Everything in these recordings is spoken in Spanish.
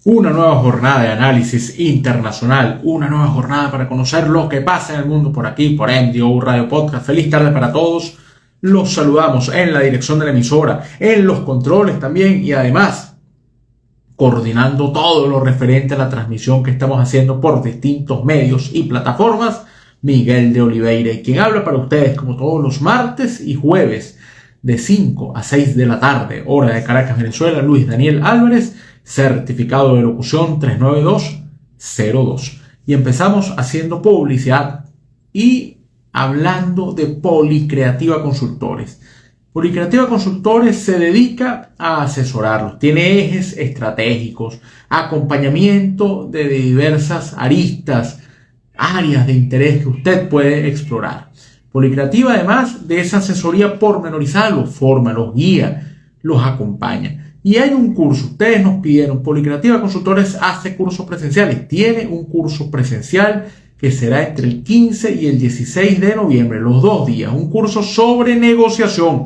Una nueva jornada de análisis internacional, una nueva jornada para conocer lo que pasa en el mundo por aquí, por MDO Radio Podcast. Feliz tarde para todos. Los saludamos en la dirección de la emisora, en los controles también y además coordinando todo lo referente a la transmisión que estamos haciendo por distintos medios y plataformas, Miguel de Oliveira, y quien habla para ustedes como todos los martes y jueves de 5 a 6 de la tarde, hora de Caracas, Venezuela, Luis Daniel Álvarez, certificado de locución 39202. Y empezamos haciendo publicidad y hablando de Policreativa Consultores. Policreativa Consultores se dedica a asesorarlos, tiene ejes estratégicos, acompañamiento de diversas aristas, áreas de interés que usted puede explorar. Policreativa, además de esa asesoría pormenorizada, los forma, los guía, los acompaña. Y hay un curso, ustedes nos pidieron, Policreativa Consultores hace cursos presenciales, tiene un curso presencial que será entre el 15 y el 16 de noviembre, los 2 días, un curso sobre negociación,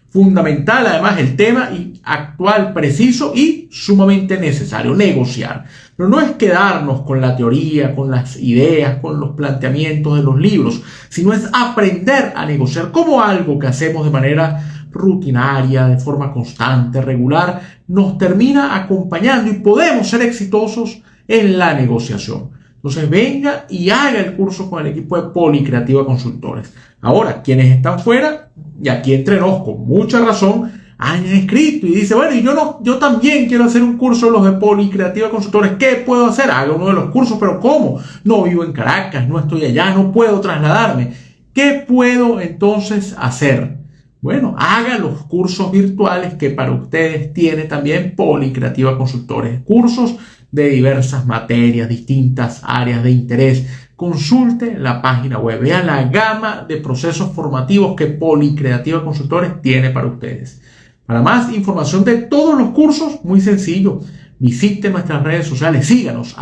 fundamental además el tema actual, preciso y sumamente necesario, negociar. Pero no es quedarnos con la teoría, con las ideas, con los planteamientos de los libros, sino es aprender a negociar como algo que hacemos de manera rutinaria, de forma constante, regular, nos termina acompañando y podemos ser exitosos en la negociación. Entonces venga y haga el curso con el equipo de Policreativa Consultores. Ahora, quienes están fuera, y aquí entre nos con mucha razón, han escrito y dice, bueno, y yo también quiero hacer un curso de los de Policreativa Consultores. ¿Qué puedo hacer? Haga uno de los cursos, pero ¿cómo? No vivo en Caracas, no estoy allá, no puedo trasladarme. ¿Qué puedo entonces hacer? Bueno, haga los cursos virtuales que para ustedes tiene también Policreativa Consultores. Cursos de diversas materias, distintas áreas de interés. Consulte la página web, vea la gama de procesos formativos que Policreativa Consultores tiene para ustedes. Para más información de todos los cursos, muy sencillo, visite nuestras redes sociales, síganos,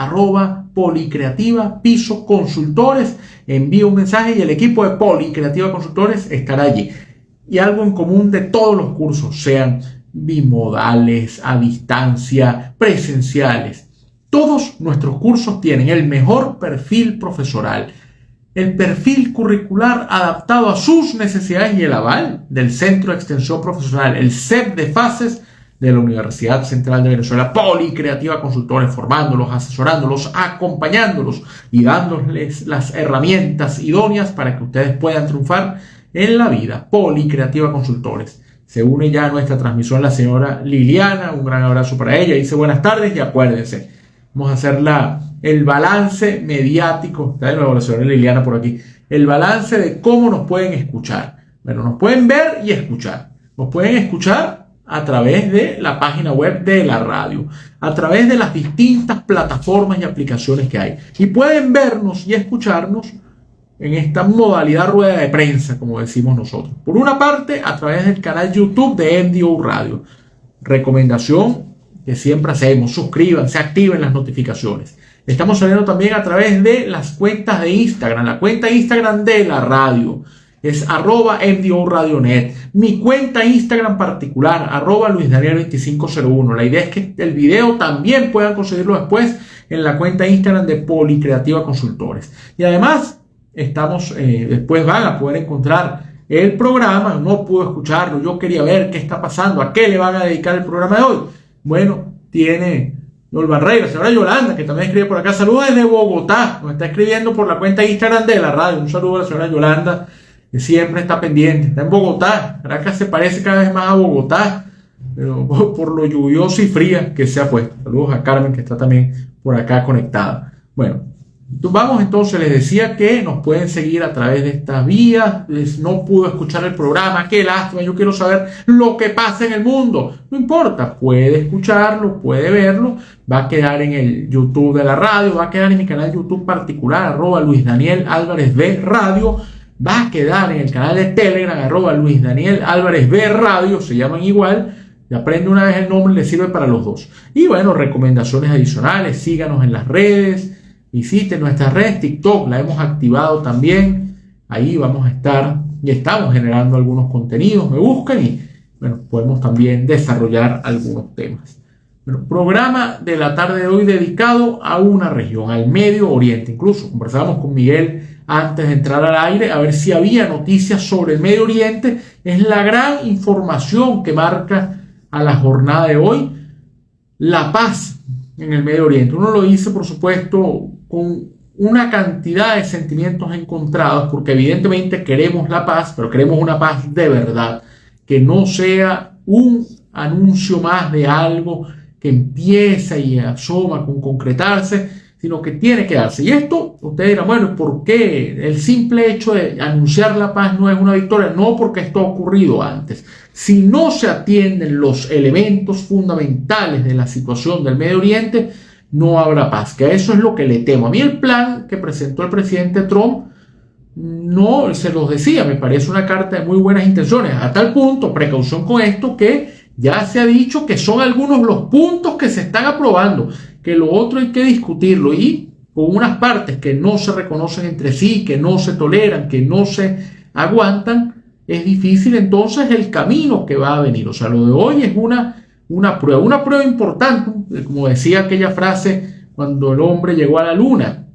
@Policreativa Piso Consultores, envíe un mensaje y el equipo de Policreativa Consultores estará allí. Y algo en común de todos los cursos, sean bimodales, a distancia, presenciales. Todos nuestros cursos tienen el mejor perfil profesoral, el perfil curricular adaptado a sus necesidades y el aval del Centro de Extensión Profesional, el CEP de Fases de la Universidad Central de Venezuela. Policreativa Consultores, formándolos, asesorándolos, acompañándolos y dándoles las herramientas idóneas para que ustedes puedan triunfar en la vida. Policreativa Consultores. Se une ya a nuestra transmisión la señora Liliana, un gran abrazo para ella, dice buenas tardes y acuérdense, vamos a hacer el balance mediático, está de nuevo la señora Liliana por aquí, el balance de cómo nos pueden escuchar. Bueno, nos pueden ver y escuchar. Nos pueden escuchar a través de la página web de la radio, a través de las distintas plataformas y aplicaciones que hay. Y pueden vernos y escucharnos en esta modalidad rueda de prensa, como decimos nosotros. Por una parte, a través del canal YouTube de MDO Radio. Recomendación que siempre hacemos, suscríbanse, activen las notificaciones. Estamos saliendo también a través de las cuentas de Instagram, la cuenta Instagram de la radio es @MDORadioNet, mi cuenta Instagram particular, @LuisDaniel2501. La idea es que el video también puedan conseguirlo después en la cuenta Instagram de Policreativa Consultores. Y además, después van a poder encontrar el programa. No pude escucharlo, yo quería ver qué está pasando, a qué le van a dedicar el programa de hoy. Bueno, tiene Yol Barreira, señora Yolanda, que también escribe por acá, saludos desde Bogotá, nos está escribiendo por la cuenta Instagram de la radio. Un saludo a la señora Yolanda, que siempre está pendiente, está en Bogotá. Caracas se parece cada vez más a Bogotá, pero por lo lluvioso y fría que se ha puesto. Saludos a Carmen, que está también por acá conectada. Bueno, vamos entonces, les decía que nos pueden seguir a través de estas vías. No pudo escuchar el programa, qué lástima, yo quiero saber lo que pasa en el mundo. No importa, puede escucharlo, puede verlo, va a quedar en el YouTube de la radio, va a quedar en mi canal de YouTube particular, @LuisDanielAlvarezB Radio, va a quedar en el canal de Telegram, @LuisDanielAlvarezB Radio, se llaman igual. Y aprende una vez el nombre, le sirve para los dos. Y bueno, recomendaciones adicionales, síganos en las redes. Visiten nuestras redes, TikTok la hemos activado también, ahí vamos a estar y estamos generando algunos contenidos, me buscan y bueno, podemos también desarrollar algunos temas. Bueno, programa de la tarde de hoy dedicado a una región, al Medio Oriente. Incluso conversábamos con Miguel antes de entrar al aire a ver si había noticias sobre el Medio Oriente. Es la gran información que marca a la jornada de hoy la paz en el Medio Oriente. Uno lo dice, por supuesto, con una cantidad de sentimientos encontrados, porque evidentemente queremos la paz, pero queremos una paz de verdad, que no sea un anuncio más de algo que empieza y asoma con concretarse, sino que tiene que darse. Y esto, ustedes dirán, bueno, ¿por qué el simple hecho de anunciar la paz no es una victoria? No, porque esto ha ocurrido antes. Si no se atienden los elementos fundamentales de la situación del Medio Oriente, no habrá paz, que a eso es lo que le temo. A mí el plan que presentó el presidente Trump, no se los decía, me parece una carta de muy buenas intenciones, a tal punto, precaución con esto, que ya se ha dicho que son algunos los puntos que se están aprobando, que lo otro hay que discutirlo, y con unas partes que no se reconocen entre sí, que no se toleran, que no se aguantan, es difícil entonces el camino que va a venir. O sea, lo de hoy es una prueba importante, como decía aquella frase cuando el hombre llegó a la luna: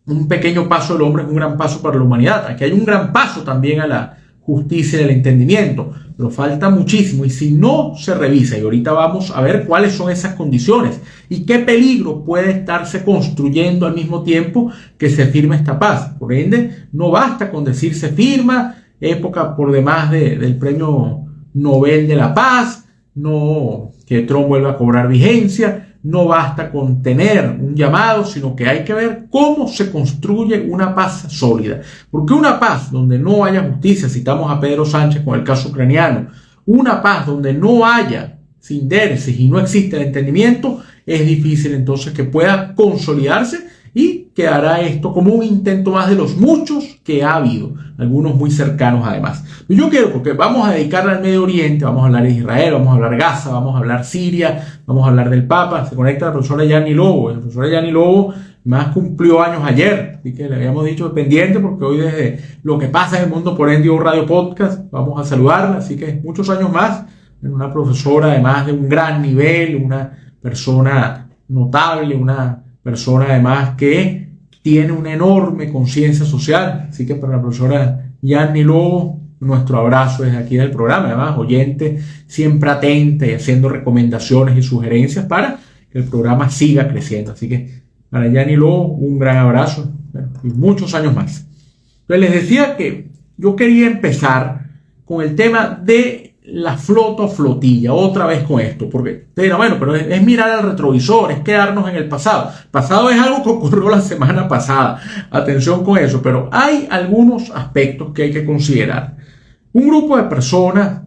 un pequeño paso del hombre es un gran paso para la humanidad. Aquí hay un gran paso también a la justicia y el entendimiento, pero falta muchísimo, y si no se revisa, y ahorita vamos a ver cuáles son esas condiciones y qué peligro puede estarse construyendo al mismo tiempo que se firme esta paz. Por ende, no basta con decir se firma, época por demás del premio Nobel de la Paz, no que Trump vuelva a cobrar vigencia. No basta con tener un llamado, sino que hay que ver cómo se construye una paz sólida. Porque una paz donde no haya justicia, citamos a Pedro Sánchez con el caso ucraniano, una paz donde no haya síntesis y no existe el entendimiento, es difícil entonces que pueda consolidarse, y quedará esto como un intento más de los muchos que ha habido, algunos muy cercanos además. Yo quiero, porque vamos a dedicarle al Medio Oriente, vamos a hablar de Israel, vamos a hablar Gaza, vamos a hablar Siria, vamos a hablar del Papa. Se conecta la profesora Yanni Lobo. La profesora Yanni Lobo más cumplió años ayer, así que le habíamos dicho pendiente, porque hoy desde Lo que pasa en el mundo por Endio Radio Podcast vamos a saludarla, así que muchos años más. Una profesora además de un gran nivel, una persona notable, una persona además que tiene una enorme conciencia social. Así que para la profesora Yanni Lobo, nuestro abrazo desde aquí del programa. Además, oyente siempre atenta y haciendo recomendaciones y sugerencias para que el programa siga creciendo. Así que para Yanni Lobo, un gran abrazo y muchos años más. Entonces les decía que yo quería empezar con el tema de la flota o flotilla, otra vez con esto, porque bueno, pero es mirar al retrovisor, es quedarnos en el pasado. Pasado es algo que ocurrió la semana pasada, atención con eso, pero hay algunos aspectos que hay que considerar. Un grupo de personas,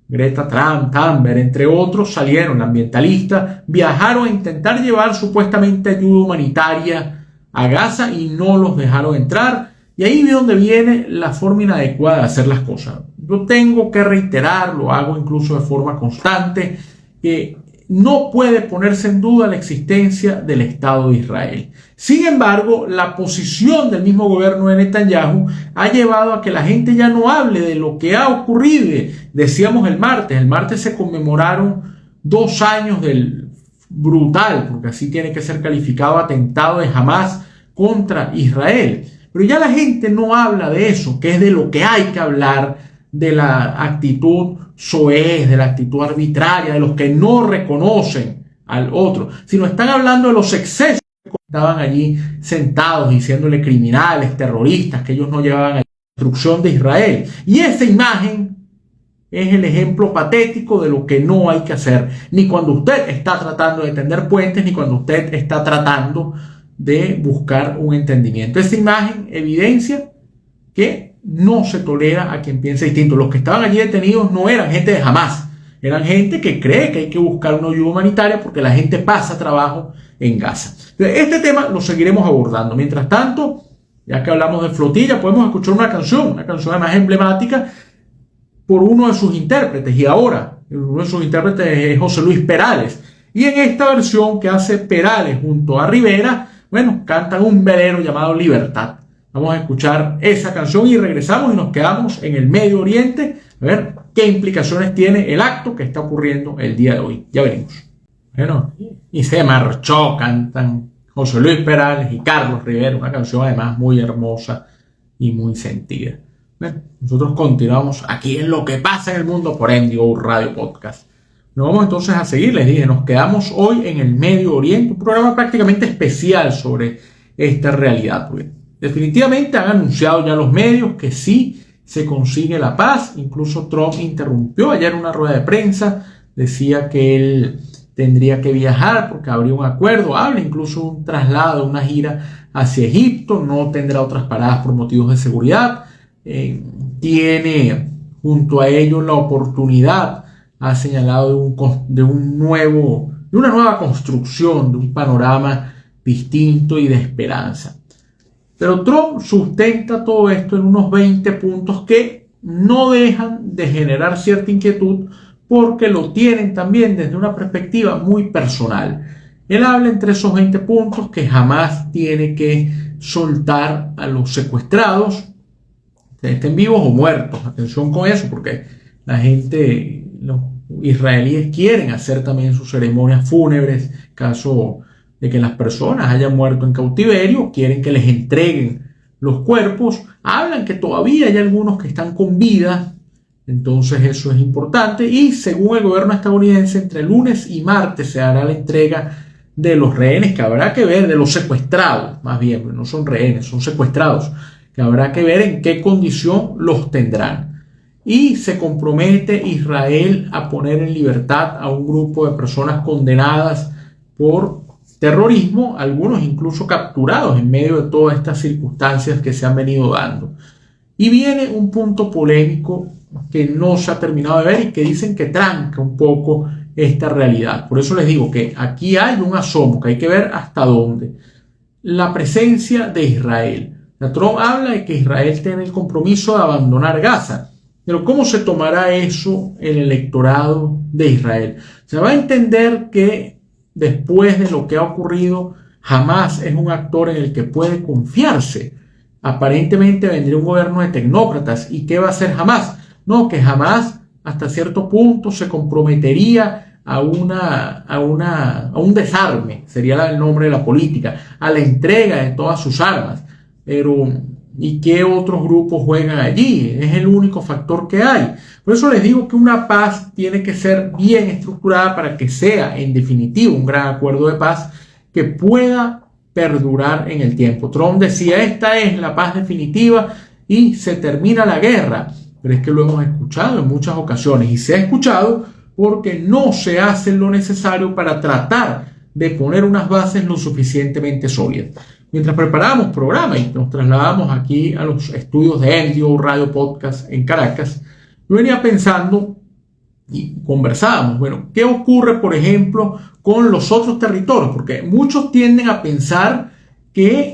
Greta Thunberg, entre otros, salieron, ambientalistas, viajaron a intentar llevar supuestamente ayuda humanitaria a Gaza y no los dejaron entrar, y ahí es donde viene la forma inadecuada de hacer las cosas. Yo tengo que reiterar, lo hago incluso de forma constante, que no puede ponerse en duda la existencia del Estado de Israel. Sin embargo, la posición del mismo gobierno de Netanyahu ha llevado a que la gente ya no hable de lo que ha ocurrido. Decíamos el martes se conmemoraron 2 años del brutal, porque así tiene que ser calificado, atentado de Hamas contra Israel. Pero ya la gente no habla de eso, que es de lo que hay que hablar, de la actitud soez, de la actitud arbitraria, de los que no reconocen al otro, sino están hablando de los excesos que estaban allí sentados diciéndole criminales, terroristas, que ellos no llevaban a la destrucción de Israel. Y esa imagen es el ejemplo patético de lo que no hay que hacer, ni cuando usted está tratando de tender puentes, ni cuando usted está tratando de buscar un entendimiento. Esta imagen evidencia que no se tolera a quien piense distinto. Los que estaban allí detenidos no eran gente de Hamas, eran gente que cree que hay que buscar una ayuda humanitaria porque la gente pasa trabajo en Gaza. Este tema lo seguiremos abordando. Mientras tanto, ya que hablamos de flotilla, podemos escuchar una canción además emblemática por uno de sus intérpretes, y ahora uno de sus intérpretes es José Luis Perales, y en esta versión que hace Perales junto a Rivera, bueno, cantan un velero llamado Libertad. Vamos a escuchar esa canción y regresamos y nos quedamos en el Medio Oriente a ver qué implicaciones tiene el acto que está ocurriendo el día de hoy. Ya veremos. Bueno, y se marchó, cantan José Luis Perales y Carlos Rivera, una canción además muy hermosa y muy sentida. Bueno, nosotros continuamos aquí en Lo que pasa en el mundo por NDO Radio Podcast. Nos vamos entonces a seguir, les dije, nos quedamos hoy en el Medio Oriente, un programa prácticamente especial sobre esta realidad. Porque definitivamente han anunciado ya los medios que sí se consigue la paz. Incluso Trump interrumpió ayer una rueda de prensa, decía que él tendría que viajar porque habría un acuerdo, habla incluso un traslado, una gira hacia Egipto, no tendrá otras paradas por motivos de seguridad, tiene junto a ellos la oportunidad, ha señalado de una nueva construcción, de un panorama distinto y de esperanza. Pero Trump sustenta todo esto en unos 20 puntos que no dejan de generar cierta inquietud porque lo tienen también desde una perspectiva muy personal. Él habla entre esos 20 puntos que jamás tiene que soltar a los secuestrados, estén vivos o muertos. Atención con eso, porque la gente, los israelíes quieren hacer también sus ceremonias fúnebres, caso de que las personas hayan muerto en cautiverio, quieren que les entreguen los cuerpos, hablan que todavía hay algunos que están con vida, entonces eso es importante, y según el gobierno estadounidense, entre lunes y martes se hará la entrega de los rehenes, que habrá que ver, de los secuestrados, más bien, no son rehenes, son secuestrados, que habrá que ver en qué condición los tendrán. Y se compromete Israel a poner en libertad a un grupo de personas condenadas por terrorismo, algunos incluso capturados en medio de todas estas circunstancias que se han venido dando. Y viene un punto polémico que no se ha terminado de ver y que dicen que tranca un poco esta realidad. Por eso les digo que aquí hay un asomo que hay que ver hasta dónde. La presencia de Israel. Trump habla de que Israel tiene el compromiso de abandonar Gaza. Pero ¿cómo se tomará eso el electorado de Israel? Se va a entender que después de lo que ha ocurrido, Hamás es un actor en el que puede confiarse. Aparentemente vendría un gobierno de tecnócratas. ¿Y qué va a hacer Hamás? No, que Hamás hasta cierto punto se comprometería a un desarme, sería el nombre de la política, a la entrega de todas sus armas. Pero, ¿y qué otros grupos juegan allí? Es el único factor que hay. Por eso les digo que una paz tiene que ser bien estructurada para que sea, en definitiva, un gran acuerdo de paz que pueda perdurar en el tiempo. Trump decía, esta es la paz definitiva y se termina la guerra. Pero es que lo hemos escuchado en muchas ocasiones y se ha escuchado porque no se hace lo necesario para tratar de poner unas bases lo suficientemente sólidas. Mientras preparábamos programa y nos trasladamos aquí a los estudios de NDO Radio Podcast en Caracas, yo venía pensando y conversábamos, bueno, ¿qué ocurre, por ejemplo, con los otros territorios? Porque muchos tienden a pensar que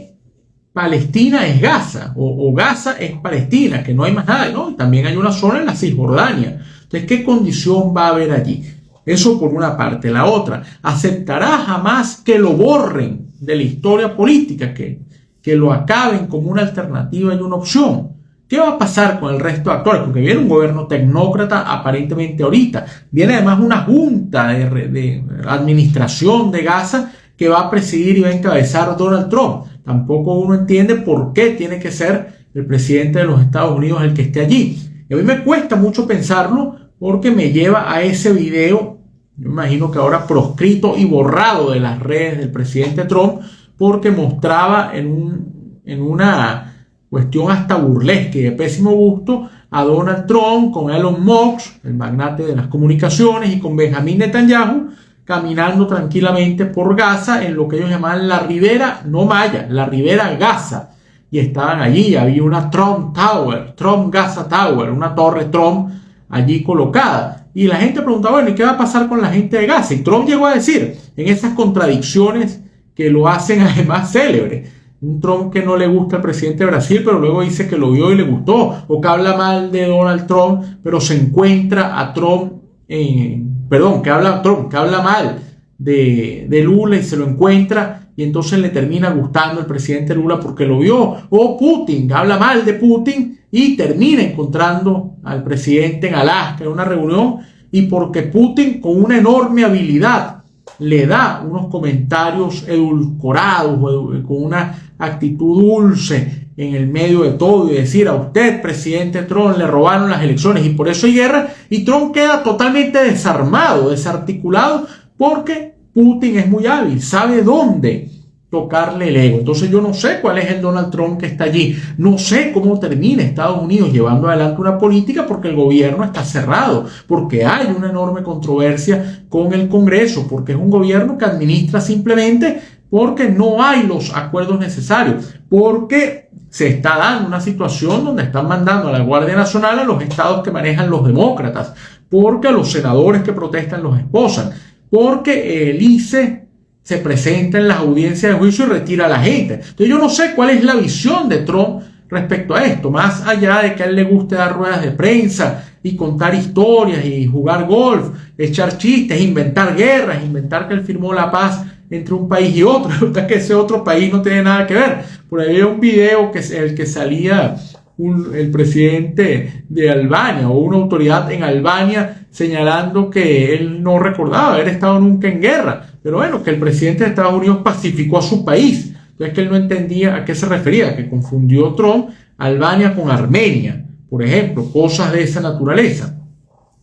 Palestina es Gaza o Gaza es Palestina, que no hay más nada, ¿no? Y también hay una zona en la Cisjordania. Entonces, ¿qué condición va a haber allí? Eso por una parte. La otra, ¿aceptará jamás que lo borren de la historia política, que lo acaben como una alternativa y una opción? ¿Qué va a pasar con el resto de actores? Porque viene un gobierno tecnócrata aparentemente ahorita. Viene además una junta de administración de Gaza que va a presidir y va a encabezar Donald Trump. Tampoco uno entiende por qué tiene que ser el presidente de los Estados Unidos el que esté allí. Y a mí me cuesta mucho pensarlo porque me lleva a ese video, yo imagino que ahora proscrito y borrado de las redes del presidente Trump, porque mostraba en una cuestión hasta burlesca y de pésimo gusto a Donald Trump con Elon Musk, el magnate de las comunicaciones, y con Benjamín Netanyahu, caminando tranquilamente por Gaza en lo que ellos llamaban la Ribera, no Maya, la Ribera Gaza. Y estaban allí, había una Trump Tower, Trump Gaza Tower, una torre Trump allí colocada. Y la gente preguntaba, bueno, ¿y qué va a pasar con la gente de Gaza? Y Trump llegó a decir, en esas contradicciones que lo hacen además célebre, un Trump que no le gusta al presidente de Brasil, pero luego dice que lo vio y le gustó, o que habla mal de Donald Trump, pero se encuentra a Trump que habla mal de Lula y se lo encuentra y entonces le termina gustando el presidente Lula porque lo vio. O Putin, habla mal de Putin y termina encontrando al presidente en Alaska en una reunión, y porque Putin, con una enorme habilidad le da unos comentarios edulcorados, con una actitud dulce en el medio de todo, y decir: a usted, presidente Trump, le robaron las elecciones y por eso hay guerra, y Trump queda totalmente desarmado, desarticulado, porque Putin es muy hábil, sabe dónde tocarle el ego. Entonces yo no sé cuál es el Donald Trump que está allí, no sé cómo termina Estados Unidos llevando adelante una política, porque el gobierno está cerrado, porque hay una enorme controversia con el Congreso, porque es un gobierno que administra simplemente porque no hay los acuerdos necesarios, porque se está dando una situación donde están mandando a la Guardia Nacional a los estados que manejan los demócratas, porque a los senadores que protestan los esposan, porque el ICE se presenta en las audiencias de juicio y retira a la gente. Entonces yo no sé cuál es la visión de Trump respecto a esto, más allá de que a él le guste dar ruedas de prensa y contar historias y jugar golf, echar chistes, inventar guerras, inventar que él firmó la paz entre un país y otro. Resulta que ese otro país no tiene nada que ver. Por ahí había un video que el que salía el presidente de Albania o una autoridad en Albania señalando que él no recordaba haber estado nunca en guerra, pero bueno, que el presidente de Estados Unidos pacificó a su país. Entonces que él no entendía a qué se refería, que confundió Trump Albania con Armenia, por ejemplo, cosas de esa naturaleza.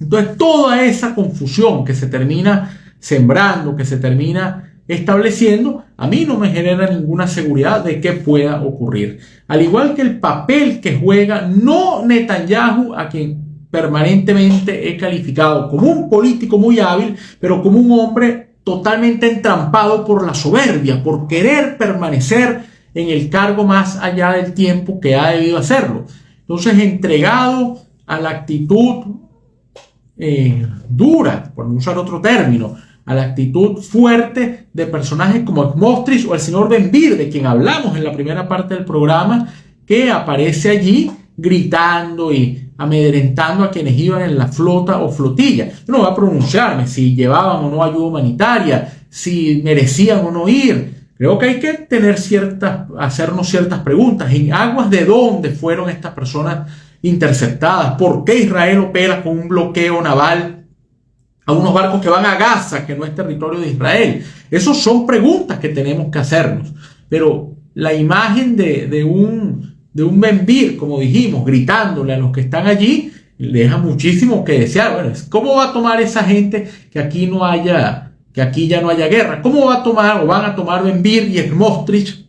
Entonces toda esa confusión que se termina sembrando, que se termina estableciendo, a mí no me genera ninguna seguridad de que pueda ocurrir. Al igual que el papel que juega no Netanyahu, a quien permanentemente he calificado como un político muy hábil, pero como un hombre totalmente entrampado por la soberbia, por querer permanecer en el cargo más allá del tiempo que ha debido hacerlo. Entonces, entregado a la actitud dura, por no usar otro término, a la actitud fuerte de personajes como Smotrich o el señor Ben-Gvir, de quien hablamos en la primera parte del programa, que aparece allí gritando y amedrentando a quienes iban en la flota o flotilla. Yo no voy a pronunciarme si llevaban o no ayuda humanitaria, si merecían o no ir. Creo que hay que hacernos ciertas preguntas. ¿En aguas de dónde fueron estas personas interceptadas? ¿Por qué Israel opera con un bloqueo naval a unos barcos que van a Gaza, que no es territorio de Israel? Esas son preguntas que tenemos que hacernos. Pero la imagen de un Ben-Gvir, como dijimos, gritándole a los que están allí, deja muchísimo que desear. Bueno, ¿cómo va a tomar esa gente que aquí ya no haya guerra? ¿Cómo va a tomar o van a tomar Ben-Gvir y Smotrich,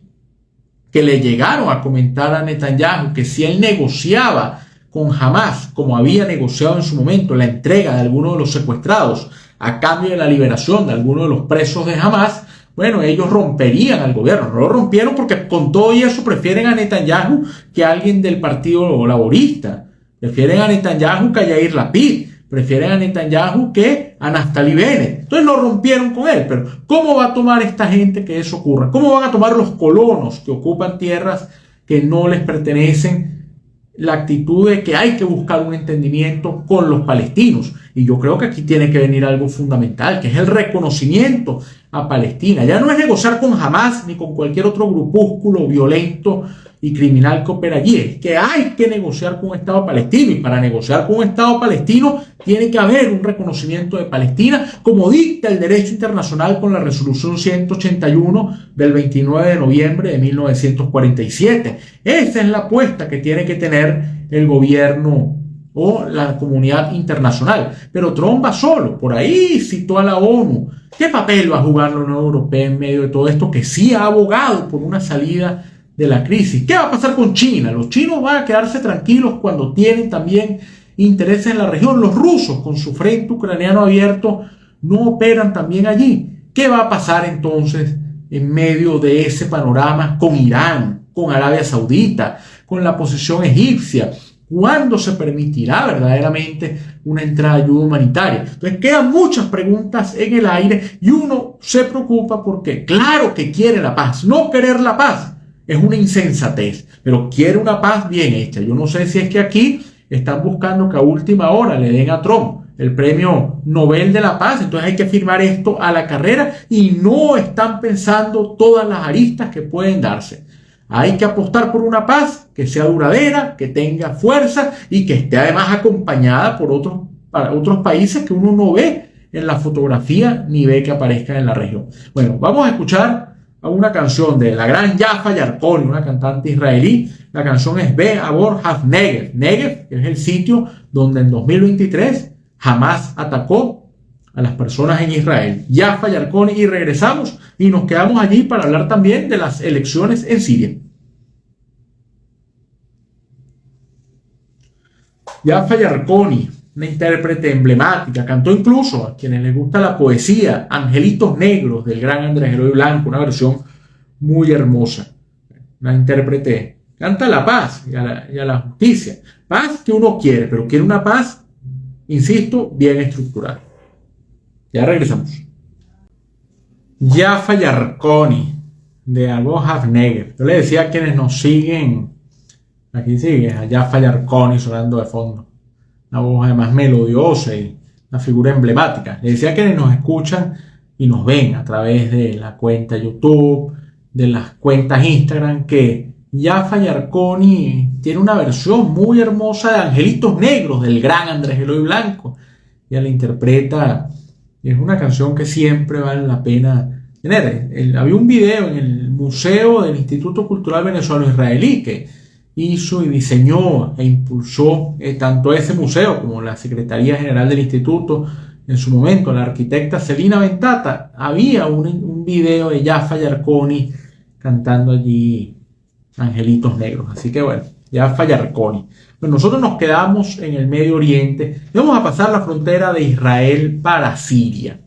que le llegaron a comentar a Netanyahu que si él negociaba con Hamas, como había negociado en su momento la entrega de algunos de los secuestrados a cambio de la liberación de algunos de los presos de Hamas, bueno, ellos romperían al gobierno? No lo rompieron porque con todo y eso prefieren a Netanyahu que a alguien del Partido Laborista, prefieren a Netanyahu que a Yair Lapid, prefieren a Netanyahu que a Naftali Bennett. Entonces no rompieron con él. Pero ¿cómo va a tomar esta gente que eso ocurra? ¿Cómo van a tomar los colonos que ocupan tierras que no les pertenecen la actitud de que hay que buscar un entendimiento con los palestinos? Y yo creo que aquí tiene que venir algo fundamental, que es el reconocimiento a Palestina. Ya no es negociar con Hamas ni con cualquier otro grupúsculo violento y criminal que opera allí, es que hay que negociar con un Estado palestino, y para negociar con un Estado palestino tiene que haber un reconocimiento de Palestina, como dicta el derecho internacional con la resolución 181 del 29 de noviembre de 1947. Esa es la apuesta que tiene que tener el gobierno o la comunidad internacional. Pero Trump va solo, por ahí citó a la ONU. ¿Qué papel va a jugar la Unión Europea en medio de todo esto, que sí ha abogado por una salida de la crisis? ¿Qué va a pasar con China? Los chinos van a quedarse tranquilos cuando tienen también intereses en la región. Los rusos, con su frente ucraniano abierto, no operan también allí. ¿Qué va a pasar entonces en medio de ese panorama con Irán, con Arabia Saudita, con la posición egipcia? ¿Cuándo se permitirá verdaderamente una entrada de ayuda humanitaria? Entonces quedan muchas preguntas en el aire y uno se preocupa porque claro que quiere la paz. No querer la paz es una insensatez, pero quiere una paz bien hecha. Yo no sé si es que aquí están buscando que a última hora le den a Trump el premio Nobel de la Paz, entonces hay que firmar esto a la carrera y no están pensando todas las aristas que pueden darse. Hay que apostar por una paz que sea duradera, que tenga fuerza y que esté además acompañada por otros países que uno no ve en la fotografía ni ve que aparezcan en la región. Bueno, vamos a escuchar a una canción de la gran Jaffa Yarkoni, una cantante israelí. La canción es Be'avor HaNegev. Negev es el sitio donde en 2023 Hamas atacó a las personas en Israel. Jaffa Yarkoni, y regresamos y nos quedamos allí para hablar también de las elecciones en Siria. Jaffa Yarkoni, una intérprete emblemática, cantó incluso, a quienes les gusta la poesía, Angelitos Negros del gran Andrés Eloy Blanco, una versión muy hermosa. Una intérprete, canta la paz y a la justicia. Paz que uno quiere, pero quiere una paz, insisto, bien estructurada. Ya regresamos. Jaffa Yarkoni, de Be'avor HaNegev. Yo le decía a quienes nos siguen, aquí sigue a Jaffa Yarkoni sonando de fondo. Una voz además melodiosa y una figura emblemática. Le decía a quienes nos escuchan y nos ven a través de la cuenta YouTube, de las cuentas Instagram, que Jaffa Yarkoni tiene una versión muy hermosa de Angelitos Negros del gran Andrés Eloy Blanco. Ella la interpreta, y es una canción que siempre vale la pena tener. Había un video en el Museo del Instituto Cultural Venezolano-Israelí que hizo y diseñó e impulsó tanto ese museo como la Secretaría General del Instituto. En su momento, la arquitecta Celina Ventata, había un video de Jaffa Yarkoni cantando allí Angelitos Negros. Así que bueno, Jaffa Yarkoni. Bueno, nosotros nos quedamos en el Medio Oriente y vamos a pasar la frontera de Israel para Siria.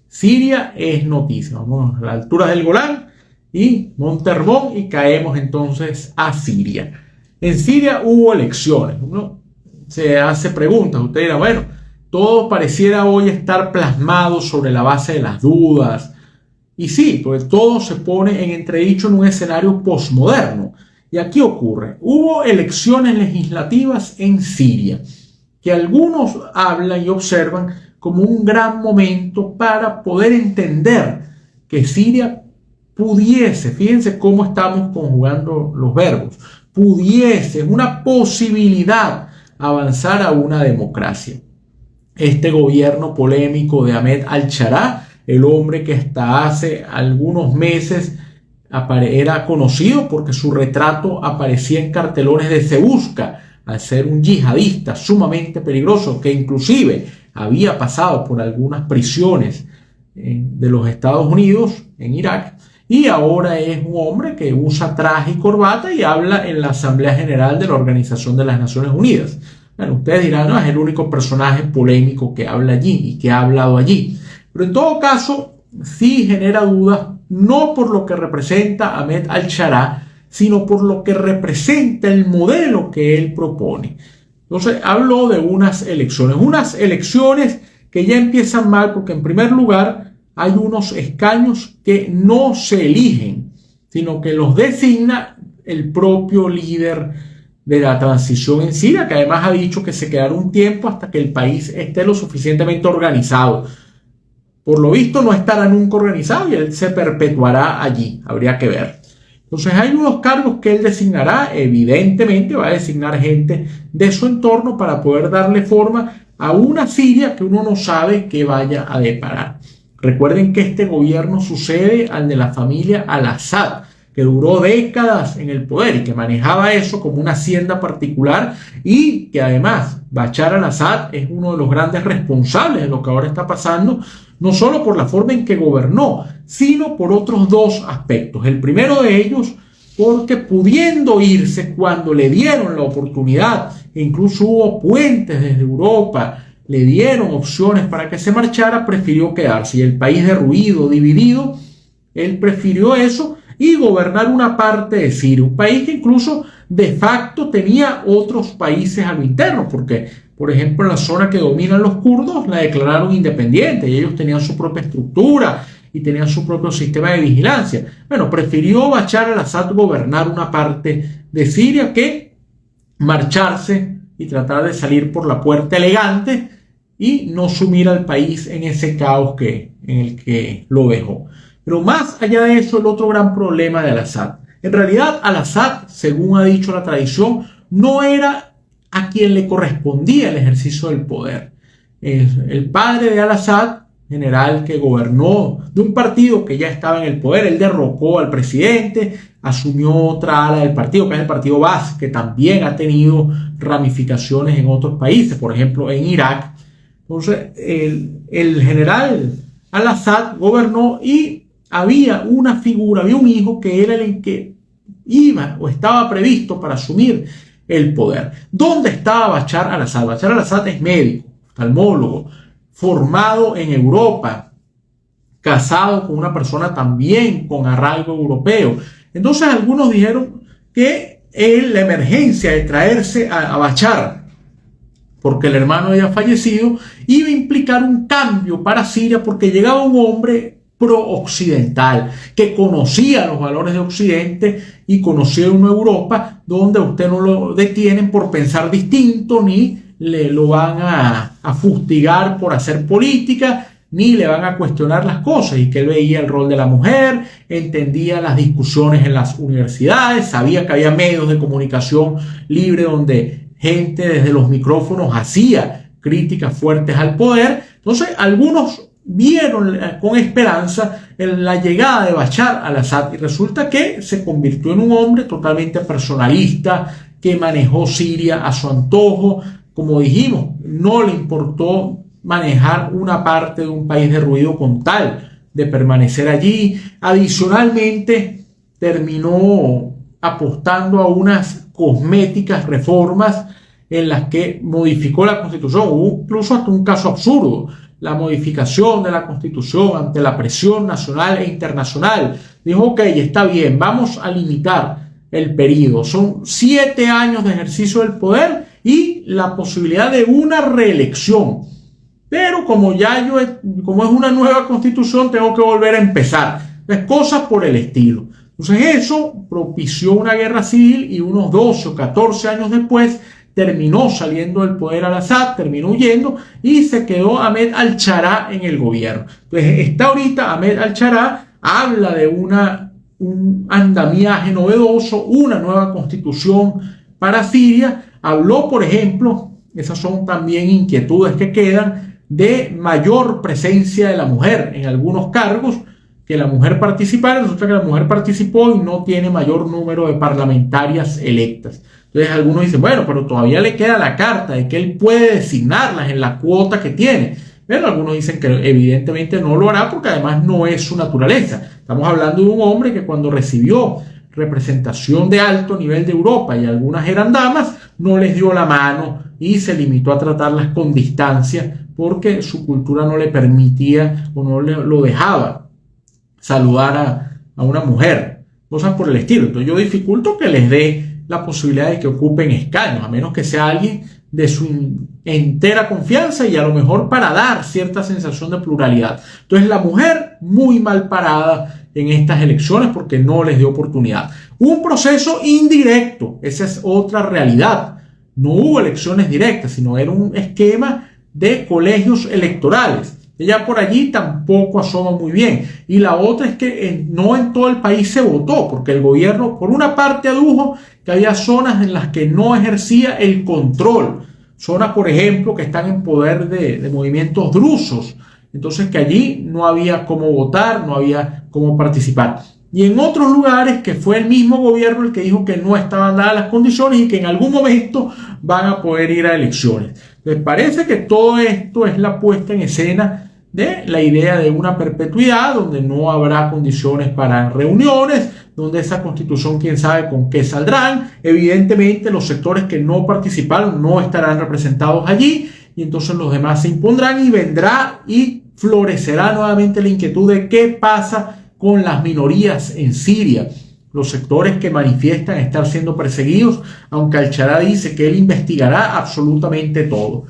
Siria es noticia. Vamos a las alturas del Golán y Monte Hermón y caemos entonces a Siria. En Siria hubo elecciones. Uno se hace preguntas. Usted dirá, bueno, todo pareciera hoy estar plasmado sobre la base de las dudas. Y sí, pues todo se pone en entredicho en un escenario posmoderno. Y aquí ocurre. Hubo elecciones legislativas en Siria, que algunos hablan y observan como un gran momento para poder entender que Siria pudiese, fíjense cómo estamos conjugando los verbos, pudiese, una posibilidad avanzar a una democracia. Este gobierno polémico de Ahmed al-Sharaa, el hombre que hasta hace algunos meses era conocido porque su retrato aparecía en cartelones de Se Busca, al ser un yihadista sumamente peligroso que inclusive había pasado por algunas prisiones de los Estados Unidos en Irak, y ahora es un hombre que usa traje y corbata y habla en la Asamblea General de la Organización de las Naciones Unidas. Bueno, ustedes dirán, no, es el único personaje polémico que habla allí y que ha hablado allí. Pero en todo caso, sí genera dudas, no por lo que representa Ahmed al-Sharaa, sino por lo que representa el modelo que él propone. Entonces, habló de unas elecciones que ya empiezan mal porque en primer lugar hay unos escaños que no se eligen, sino que los designa el propio líder de la transición en Siria, que además ha dicho que se quedará un tiempo hasta que el país esté lo suficientemente organizado. Por lo visto no estará nunca organizado y él se perpetuará allí, habría que ver. Entonces hay unos cargos que él designará, evidentemente va a designar gente de su entorno para poder darle forma a una Siria que uno no sabe qué vaya a deparar. Recuerden que este gobierno sucede al de la familia al-Assad, que duró décadas en el poder y que manejaba eso como una hacienda particular, y que además Bashar al-Assad es uno de los grandes responsables de lo que ahora está pasando, no solo por la forma en que gobernó, sino por otros dos aspectos. El primero de ellos, porque pudiendo irse cuando le dieron la oportunidad, e incluso hubo puentes desde Europa, le dieron opciones para que se marchara, prefirió quedarse. Y el país derruido, dividido, él prefirió eso y gobernar una parte de Siria, un país que incluso de facto tenía otros países a lo interno, porque, por ejemplo, en la zona que dominan los kurdos la declararon independiente y ellos tenían su propia estructura y tenían su propio sistema de vigilancia. Bueno, prefirió Bashar al-Assad gobernar una parte de Siria que marcharse y tratar de salir por la puerta elegante y no sumir al país en ese caos en el que lo dejó. Pero más allá de eso, el otro gran problema de al-Assad. En realidad, al-Assad, según ha dicho la tradición, no era a quien le correspondía el ejercicio del poder. El padre de al-Assad general que gobernó de un partido que ya estaba en el poder. Él derrocó al presidente, asumió otra ala del partido, que es el partido Baas, que también ha tenido ramificaciones en otros países, por ejemplo en Irak. Entonces el general al-Assad gobernó y había una figura, había un hijo que era el que iba o estaba previsto para asumir el poder. ¿Dónde estaba Bashar al-Assad? Bashar al-Assad es médico, oftalmólogo, formado en Europa, casado con una persona también con arraigo europeo. Entonces algunos dijeron que la emergencia de traerse a Bashar, porque el hermano había fallecido, iba a implicar un cambio para Siria, porque llegaba un hombre pro-occidental, que conocía los valores de Occidente y conocía una Europa donde usted no lo detienen por pensar distinto, ni lo van a fustigar por hacer política, ni le van a cuestionar las cosas, y que él veía el rol de la mujer, entendía las discusiones en las universidades, sabía que había medios de comunicación libre donde gente desde los micrófonos hacía críticas fuertes al poder. Entonces algunos vieron con esperanza en la llegada de Bashar al-Assad, y resulta que se convirtió en un hombre totalmente personalista, que manejó Siria a su antojo. Como dijimos, no le importó manejar una parte de un país derruido con tal de permanecer allí. Adicionalmente, terminó apostando a unas cosméticas reformas en las que modificó la Constitución. Hubo incluso hasta un caso absurdo: la modificación de la Constitución ante la presión nacional e internacional. Dijo, ok, está bien, vamos a limitar el periodo. Son 7 años de ejercicio del poder y la posibilidad de una reelección. Pero como como es una nueva constitución, tengo que volver a empezar. Entonces, cosas por el estilo. Entonces eso propició una guerra civil, y unos 12 o 14 años después terminó saliendo del poder al-Assad, terminó huyendo y se quedó Ahmed al-Sharaa en el gobierno. Entonces está ahorita Ahmed al-Sharaa, habla de un andamiaje novedoso, una nueva constitución para Siria. Habló, por ejemplo, esas son también inquietudes que quedan, de mayor presencia de la mujer en algunos cargos, que la mujer participara. Resulta que la mujer participó y no tiene mayor número de parlamentarias electas. Entonces algunos dicen, bueno, pero todavía le queda la carta de que él puede designarlas en la cuota que tiene. Pero algunos dicen que evidentemente no lo hará, porque además no es su naturaleza. Estamos hablando de un hombre que cuando recibió representación de alto nivel de Europa, y algunas eran damas, no les dio la mano y se limitó a tratarlas con distancia, porque su cultura no le permitía o no lo dejaba saludar a una mujer, cosas por el estilo. Entonces yo dificulto que les dé la posibilidad de que ocupen escaños, a menos que sea alguien de su entera confianza, y a lo mejor para dar cierta sensación de pluralidad. Entonces la mujer muy mal parada en estas elecciones, porque no les dio oportunidad. Un proceso indirecto, esa es otra realidad. No hubo elecciones directas, sino era un esquema de colegios electorales. Ella por allí tampoco asoma muy bien. Y la otra es que no en todo el país se votó, porque el gobierno por una parte adujo que había zonas en las que no ejercía el control. Zonas, por ejemplo, que están en poder de movimientos drusos. Entonces que allí no había cómo votar, no había cómo participar. Y en otros lugares que fue el mismo gobierno el que dijo que no estaban dadas las condiciones y que en algún momento van a poder ir a elecciones. Les parece que todo esto es la puesta en escena de la idea de una perpetuidad, donde no habrá condiciones para reuniones, donde esa constitución quién sabe con qué saldrán. Evidentemente los sectores que no participaron no estarán representados allí, y entonces los demás se impondrán, y vendrá y florecerá nuevamente la inquietud de qué pasa con las minorías en Siria, los sectores que manifiestan estar siendo perseguidos, aunque al-Sharaa dice que él investigará absolutamente todo.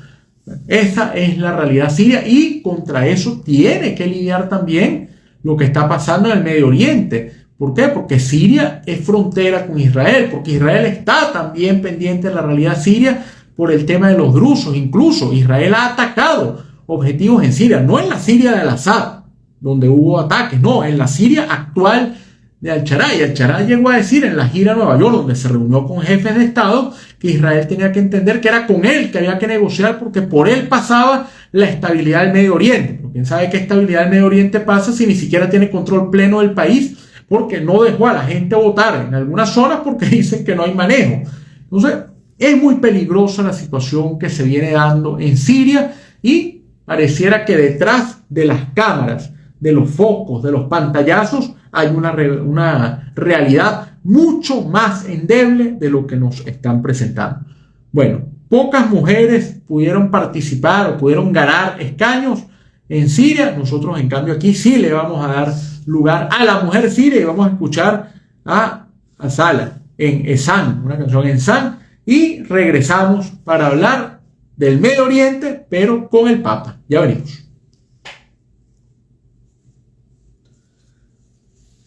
Esa es la realidad siria, y contra eso tiene que lidiar también lo que está pasando en el Medio Oriente. ¿Por qué? Porque Siria es frontera con Israel, porque Israel está también pendiente de la realidad siria por el tema de los drusos. Incluso Israel ha atacado objetivos en Siria, no en la Siria de al-Assad, donde hubo ataques, no, en la Siria actual de al-Sharaa. Y al-Sharaa llegó a decir en la gira a Nueva York, donde se reunió con jefes de Estado, que Israel tenía que entender que era con él que había que negociar, porque por él pasaba la estabilidad del Medio Oriente, porque ¿Quién sabe qué estabilidad en Medio Oriente pasa si ni siquiera tiene control pleno del país? Porque no dejó a la gente votar en algunas zonas porque dicen que no hay manejo. Entonces, es muy peligrosa la situación que se viene dando en Siria y pareciera que detrás de las cámaras, de los focos, de los pantallazos, hay una realidad mucho más endeble de lo que nos están presentando. Bueno, pocas mujeres pudieron participar o pudieron ganar escaños en Siria. Nosotros, en cambio, aquí sí le vamos a dar lugar a la mujer siria y vamos a escuchar a Asala en Ezan, una canción en Ezan, y regresamos para hablar del Medio Oriente, pero con el Papa. Ya venimos.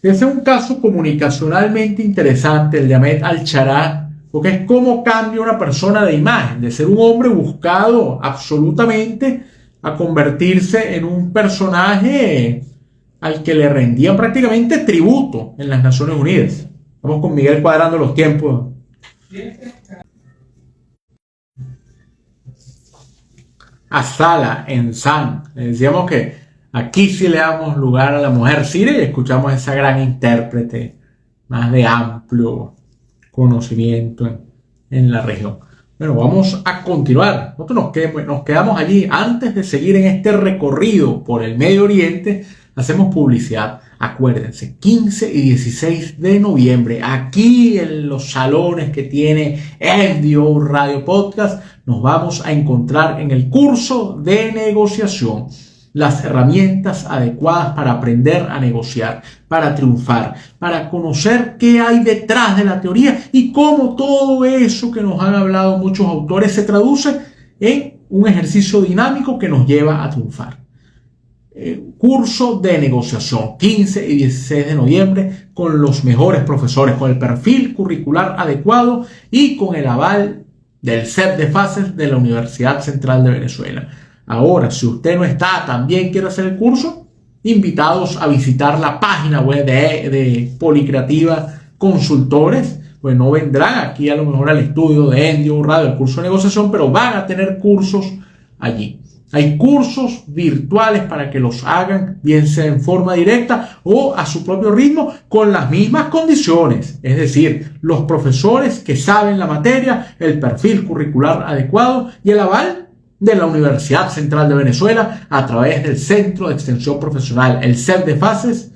Ese es un caso comunicacionalmente interesante, el de Ahmed Al-Sharaa, porque es cómo cambia una persona de imagen, de ser un hombre buscado absolutamente a convertirse en un personaje al que le rendían prácticamente tributo en las Naciones Unidas. Vamos con Miguel cuadrando los tiempos. Asala en San. Decíamos que aquí sí le damos lugar a la mujer siria y escuchamos a esa gran intérprete más de amplio conocimiento en la región. Bueno, vamos a continuar. Nosotros nos quedamos allí. Antes de seguir en este recorrido por el Medio Oriente, hacemos publicidad. Acuérdense, 15 y 16 de noviembre, aquí en los salones que tiene NDO Radio Podcast, nos vamos a encontrar en el curso de negociación. Las herramientas adecuadas para aprender a negociar, para triunfar, para conocer qué hay detrás de la teoría y cómo todo eso que nos han hablado muchos autores se traduce en un ejercicio dinámico que nos lleva a triunfar. Curso de negociación, 15 y 16 de noviembre, con los mejores profesores, con el perfil curricular adecuado y con el aval del CEP de Fases de la Universidad Central de Venezuela. Ahora, si usted no está, también quiere hacer el curso, invitados a visitar la página web de Policreativa Consultores. Pues no vendrán aquí a lo mejor al estudio de NDO Radio, el curso de negociación, pero van a tener cursos allí. Hay cursos virtuales para que los hagan, bien sea en forma directa o a su propio ritmo, con las mismas condiciones. Es decir, los profesores que saben la materia, el perfil curricular adecuado y el aval de la Universidad Central de Venezuela a través del Centro de Extensión Profesional, el CEP de Fases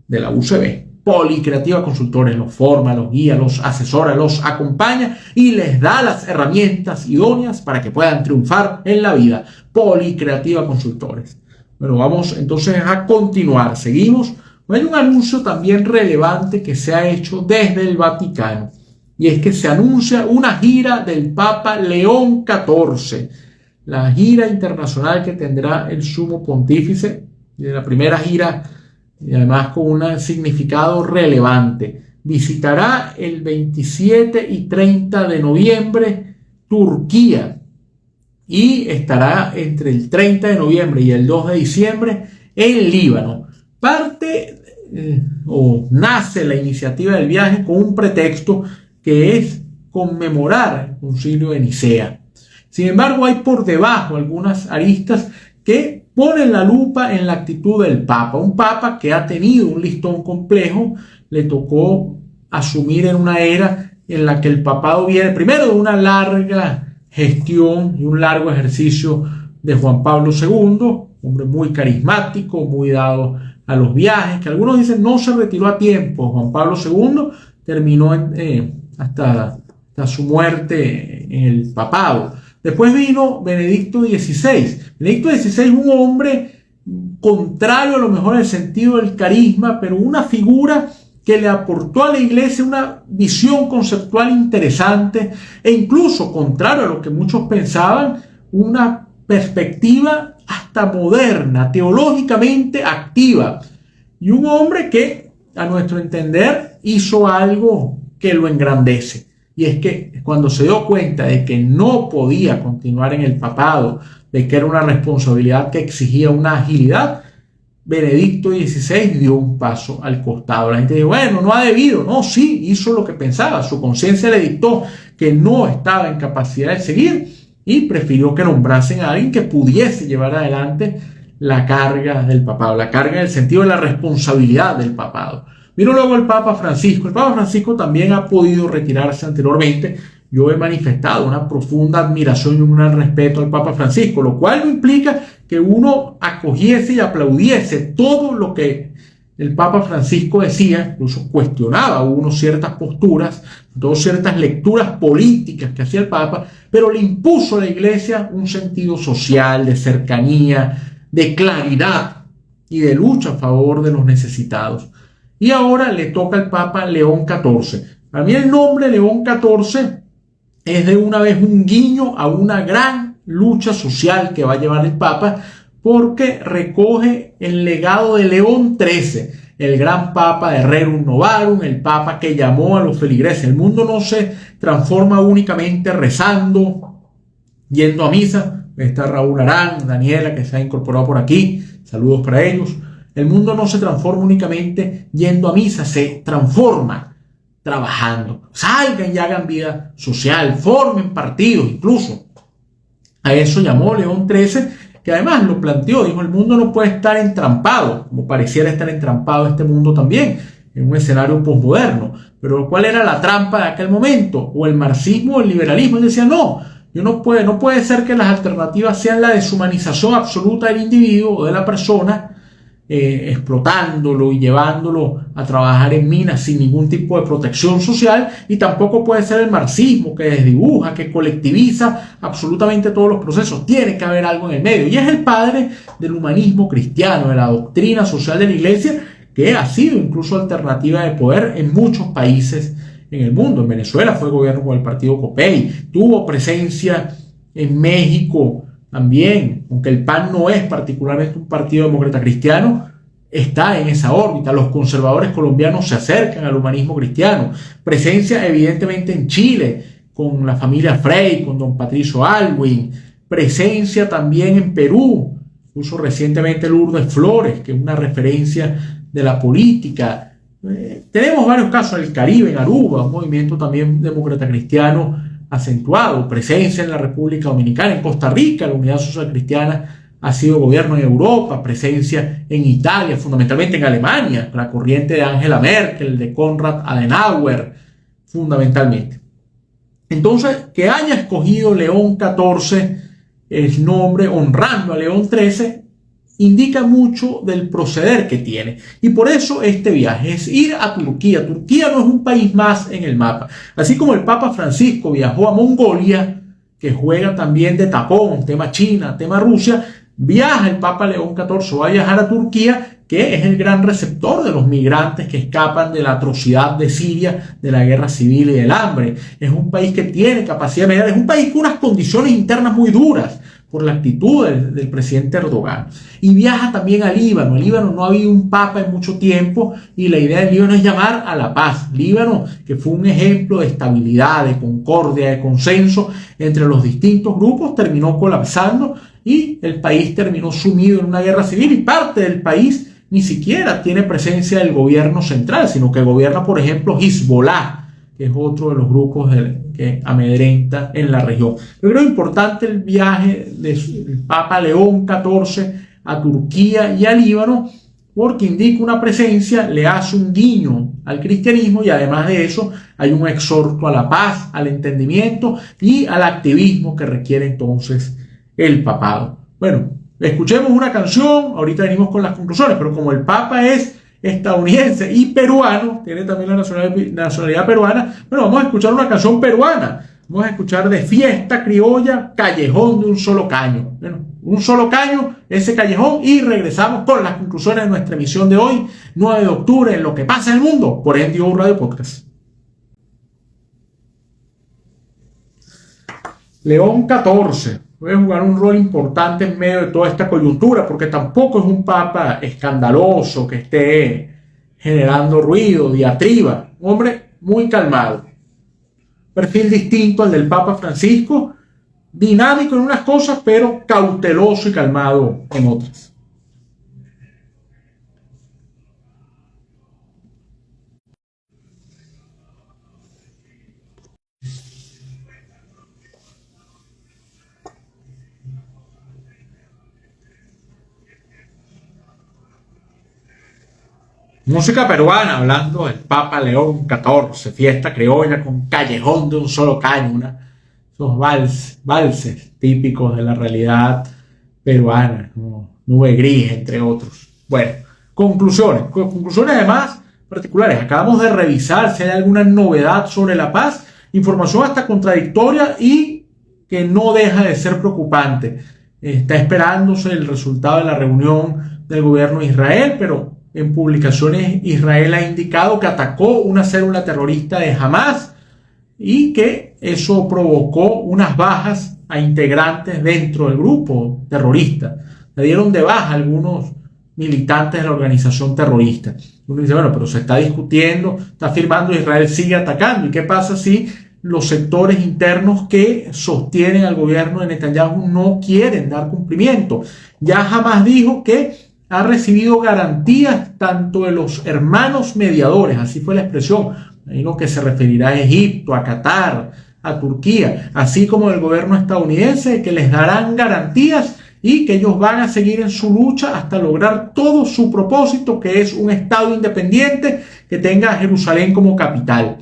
de la UCB. Policreativa Consultores los forma, los guía, los asesora, los acompaña y les da las herramientas idóneas para que puedan triunfar en la vida. Policreativa Consultores. Bueno, vamos entonces a continuar. Seguimos. Hay un anuncio también relevante que se ha hecho desde el Vaticano y es que se anuncia una gira del Papa León XIV. La gira internacional que tendrá el Sumo Pontífice, de la primera gira y además con un significado relevante. Visitará el 27 y 30 de noviembre Turquía y estará entre el 30 de noviembre y el 2 de diciembre en Líbano. Nace la iniciativa del viaje con un pretexto que es conmemorar el Concilio de Nicea. Sin embargo, hay por debajo algunas aristas que ponen la lupa en la actitud del Papa. Un Papa que ha tenido un listón complejo, le tocó asumir en una era en la que el papado viene primero de una larga gestión y un largo ejercicio de Juan Pablo II, hombre muy carismático, muy dado a los viajes, que algunos dicen no se retiró a tiempo. Juan Pablo II terminó hasta su muerte en el papado. Después vino Benedicto XVI. Benedicto XVI, un hombre contrario a lo mejor en el sentido del carisma, pero una figura que le aportó a la iglesia una visión conceptual interesante e incluso, contrario a lo que muchos pensaban, una perspectiva hasta moderna, teológicamente activa. Y un hombre que, a nuestro entender, hizo algo que lo engrandece. Y es que cuando se dio cuenta de que no podía continuar en el papado, de que era una responsabilidad que exigía una agilidad, Benedicto XVI dio un paso al costado. La gente dijo, bueno, no ha debido. No, sí, hizo lo que pensaba. Su conciencia le dictó que no estaba en capacidad de seguir y prefirió que nombrasen a alguien que pudiese llevar adelante la carga del papado, la carga en el sentido de la responsabilidad del papado. Vino luego el Papa Francisco. El Papa Francisco también ha podido retirarse anteriormente. Yo he manifestado una profunda admiración y un gran respeto al Papa Francisco, lo cual no implica que uno acogiese y aplaudiese todo lo que el Papa Francisco decía, incluso cuestionaba uno ciertas posturas, ciertas lecturas políticas que hacía el Papa, pero le impuso a la Iglesia un sentido social, de cercanía, de claridad y de lucha a favor de los necesitados. Y ahora le toca al Papa León XIV. Para mí el nombre León XIV es de una vez un guiño a una gran lucha social que va a llevar el Papa, porque recoge el legado de León XIII, el gran Papa de Rerum Novarum, el Papa que llamó a los feligreses. El mundo no se transforma únicamente rezando, yendo a misa. Está Raúl Arán, Daniela, que se ha incorporado por aquí. Saludos para ellos. El mundo no se transforma únicamente yendo a misa, se transforma trabajando. Salgan y hagan vida social, formen partidos incluso. A eso llamó León XIII, que además lo planteó, dijo, el mundo no puede estar entrampado, como pareciera estar entrampado este mundo también, en un escenario posmoderno. Pero ¿cuál era la trampa de aquel momento? O el marxismo o el liberalismo. Él decía, no puede ser que las alternativas sean la deshumanización absoluta del individuo o de la persona, explotándolo y llevándolo a trabajar en minas sin ningún tipo de protección social, y tampoco puede ser el marxismo que desdibuja, que colectiviza absolutamente todos los procesos. Tiene que haber algo en el medio, y es el padre del humanismo cristiano, de la doctrina social de la Iglesia, que ha sido incluso alternativa de poder en muchos países en el mundo. En Venezuela fue gobierno con el partido COPEI, tuvo presencia en México también, aunque el PAN no es particularmente un partido demócrata cristiano, está en esa órbita. Los conservadores colombianos se acercan al humanismo cristiano. Presencia evidentemente en Chile, con la familia Frey, con don Patricio Aylwin. Presencia también en Perú, incluso recientemente Lourdes Flores, que es una referencia de la política. Tenemos varios casos en el Caribe, en Aruba, un movimiento también demócrata cristiano acentuado, presencia en la República Dominicana, en Costa Rica, la Unidad Social Cristiana ha sido gobierno en Europa, presencia en Italia, fundamentalmente en Alemania, la corriente de Angela Merkel, de Konrad Adenauer, fundamentalmente. Entonces, que haya escogido León XIV el nombre honrando a León XIII indica mucho del proceder que tiene. Y por eso este viaje es ir a Turquía. Turquía no es un país más en el mapa. Así como el Papa Francisco viajó a Mongolia, que juega también de tapón, tema China, tema Rusia, viaja el Papa León XIV, va a viajar a Turquía, que es el gran receptor de los migrantes que escapan de la atrocidad de Siria, de la guerra civil y del hambre. Es un país que tiene capacidad mediana, es un país con unas condiciones internas muy duras por la actitud del presidente Erdogan. Y viaja también a Líbano. En Líbano no ha habido un papa en mucho tiempo, y la idea de Líbano es llamar a la paz. Líbano, que fue un ejemplo de estabilidad, de concordia, de consenso entre los distintos grupos, terminó colapsando y el país terminó sumido en una guerra civil, y parte del país ni siquiera tiene presencia del gobierno central, sino que gobierna, por ejemplo, Hezbollah, que es otro de los grupos que amedrenta en la región. Yo creo importante el viaje del Papa León XIV a Turquía y a Líbano, porque indica una presencia, le hace un guiño al cristianismo, y además de eso hay un exhorto a la paz, al entendimiento y al activismo que requiere entonces el papado. Bueno, escuchemos una canción, ahorita venimos con las conclusiones, pero como el Papa es estadounidense y peruano, tiene también la nacionalidad peruana, bueno, vamos a escuchar una canción peruana. Vamos a escuchar de Fiesta Criolla, Callejón de un Solo Caño. Bueno, un solo caño, ese callejón, y regresamos con las conclusiones de nuestra emisión de hoy, 9 de octubre, en Lo que pasa en el mundo, por NDO Radio Podcast. León XIV puede jugar un rol importante en medio de toda esta coyuntura, porque tampoco es un papa escandaloso que esté generando ruido, diatriba. Un hombre muy calmado. Perfil distinto al del Papa Francisco, dinámico en unas cosas, pero cauteloso y calmado en otras. Música peruana, hablando del Papa León XIV, fiesta criolla con callejón de un solo caño, esos valses típicos de la realidad peruana, ¿no? Nube Gris, entre otros. Bueno, conclusiones además particulares. Acabamos de revisar si hay alguna novedad sobre la paz, información hasta contradictoria y que no deja de ser preocupante. Está esperándose el resultado de la reunión del gobierno de Israel, pero en publicaciones Israel ha indicado que atacó una célula terrorista de Hamas y que eso provocó unas bajas a integrantes dentro del grupo terrorista. Le dieron de baja a algunos militantes de la organización terrorista. Uno dice, bueno, pero se está discutiendo, está afirmando Israel sigue atacando. ¿Y qué pasa si los sectores internos que sostienen al gobierno de Netanyahu no quieren dar cumplimiento? Ya Hamas dijo que ha recibido garantías tanto de los hermanos mediadores, así fue la expresión, imagino que se referirá a Egipto, a Qatar, a Turquía, así como del gobierno estadounidense, que les darán garantías y que ellos van a seguir en su lucha hasta lograr todo su propósito, que es un Estado independiente que tenga a Jerusalén como capital.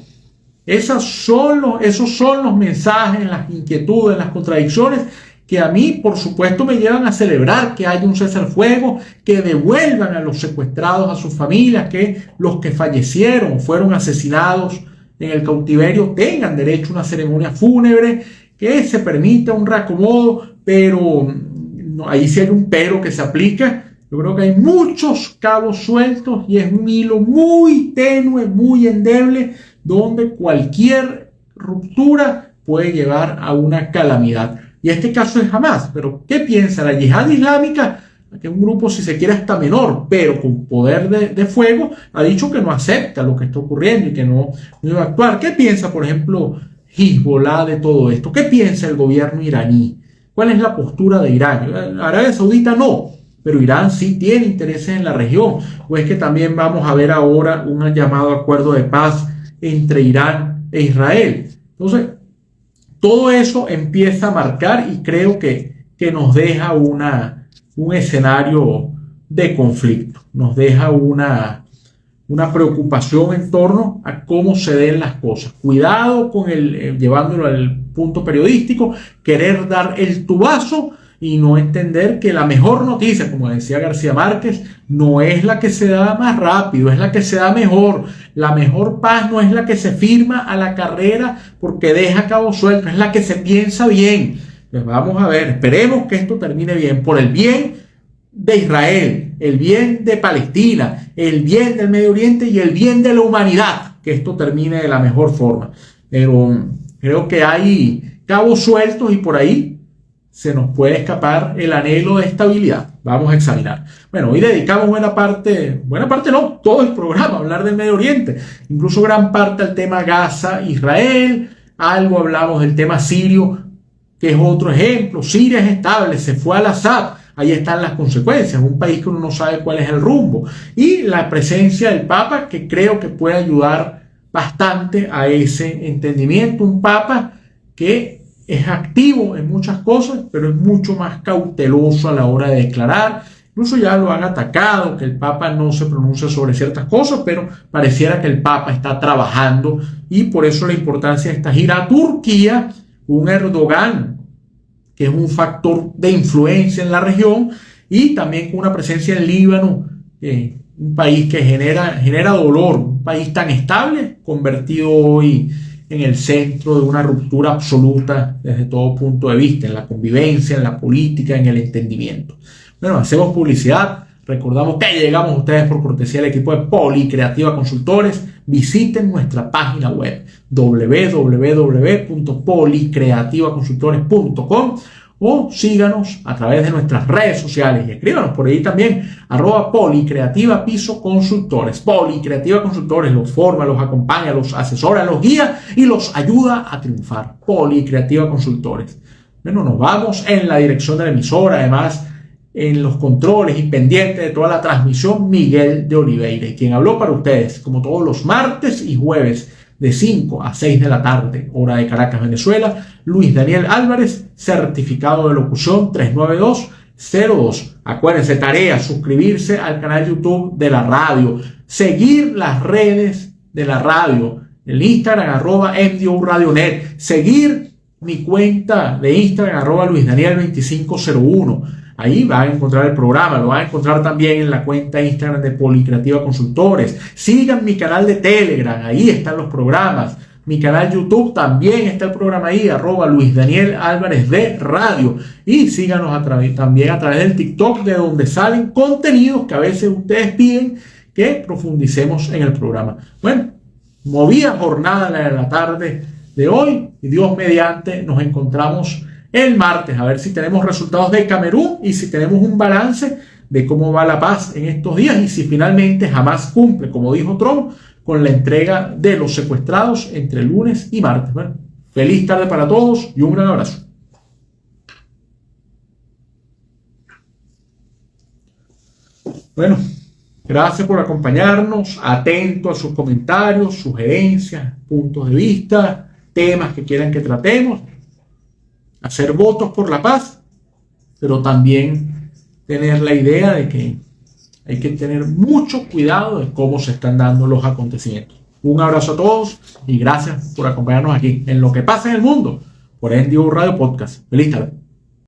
Esos son los mensajes, las inquietudes, las contradicciones que a mí, por supuesto, me llevan a celebrar que haya un cese al fuego, que devuelvan a los secuestrados a sus familias, que los que fallecieron, fueron asesinados en el cautiverio, tengan derecho a una ceremonia fúnebre, que se permita un reacomodo, pero no, ahí sí hay un pero que se aplica. Yo creo que hay muchos cabos sueltos y es un hilo muy tenue, muy endeble, donde cualquier ruptura puede llevar a una calamidad. Y este caso es Hamas. Pero ¿qué piensa la yihad islámica? Que es un grupo, si se quiere, hasta menor, pero con poder de fuego, ha dicho que no acepta lo que está ocurriendo y que no iba a actuar. ¿Qué piensa, por ejemplo, Hezbollah de todo esto? ¿Qué piensa el gobierno iraní? ¿Cuál es la postura de Irán? Arabia Saudita no, pero Irán sí tiene intereses en la región. ¿O es que también vamos a ver ahora un llamado acuerdo de paz entre Irán e Israel? Entonces, todo eso empieza a marcar y creo que nos deja un escenario de conflicto, nos deja una preocupación en torno a cómo se den las cosas. Cuidado con llevándolo al punto periodístico, querer dar el tubazo y no entender que la mejor noticia, como decía García Márquez, no es la que se da más rápido, es la que se da mejor. La mejor paz no es la que se firma a la carrera porque deja cabo suelto, es la que se piensa bien. Pues vamos a ver, esperemos que esto termine bien, por el bien de Israel, el bien de Palestina, el bien del Medio Oriente y el bien de la humanidad, que esto termine de la mejor forma. Pero creo que hay cabos sueltos y por ahí se nos puede escapar el anhelo de estabilidad. Vamos a examinar. Bueno, hoy dedicamos buena parte no, todo el programa a hablar del Medio Oriente, incluso gran parte al tema Gaza-Israel, algo hablamos del tema sirio, que es otro ejemplo. Siria es estable, se fue al Assad, ahí están las consecuencias, un país que uno no sabe cuál es el rumbo, y la presencia del Papa, que creo que puede ayudar bastante a ese entendimiento, un Papa que es activo en muchas cosas, pero es mucho más cauteloso a la hora de declarar. Incluso ya lo han atacado, que el Papa no se pronuncia sobre ciertas cosas, pero pareciera que el Papa está trabajando y por eso la importancia de esta gira a Turquía, un Erdogan que es un factor de influencia en la región y también con una presencia en Líbano, un país que genera dolor, un país tan estable, convertido hoy en el centro de una ruptura absoluta desde todo punto de vista, en la convivencia, en la política, en el entendimiento. Bueno, hacemos publicidad. Recordamos que llegamos a ustedes por cortesía del equipo de Policreativa Consultores. Visiten nuestra página web www.policreativaconsultores.com o síganos a través de nuestras redes sociales y escríbanos por ahí también @Policreativa Piso Consultores. Policreativa Consultores los forma, los acompaña, los asesora, los guía y los ayuda a triunfar. Policreativa Consultores. Bueno, nos vamos en la dirección de la emisora, además en los controles y pendiente de toda la transmisión, Miguel de Oliveira, y quien habló para ustedes, como todos los martes y jueves, de 5 a 6 de la tarde, hora de Caracas, Venezuela, Luis Daniel Álvarez, certificado de locución 39202. Acuérdense, tarea, suscribirse al canal YouTube de la radio, seguir las redes de la radio, el Instagram @MDORadioNet, seguir mi cuenta de Instagram @LuisDaniel2501. Ahí van a encontrar el programa, lo van a encontrar también en la cuenta Instagram de Policreativa Consultores. Sigan mi canal de Telegram, ahí están los programas. Mi canal YouTube también está el programa ahí, @LuisDanielAlvarez Radio. Y síganos también a través del TikTok, de donde salen contenidos que a veces ustedes piden que profundicemos en el programa. Bueno, movida jornada de la tarde de hoy, y Dios mediante nos encontramos el martes a ver si tenemos resultados de Camerún y si tenemos un balance de cómo va la paz en estos días y si finalmente Hamás cumple, como dijo Trump, con la entrega de los secuestrados entre lunes y martes. Bueno, feliz tarde para todos y un gran abrazo. Bueno, gracias por acompañarnos, atento a sus comentarios, sugerencias, puntos de vista, temas que quieran que tratemos, hacer votos por la paz, pero también tener la idea de que hay que tener mucho cuidado de cómo se están dando los acontecimientos. Un abrazo a todos y gracias por acompañarnos aquí en Lo que pasa en el mundo por NDO Radio Podcast. Feliz tarde.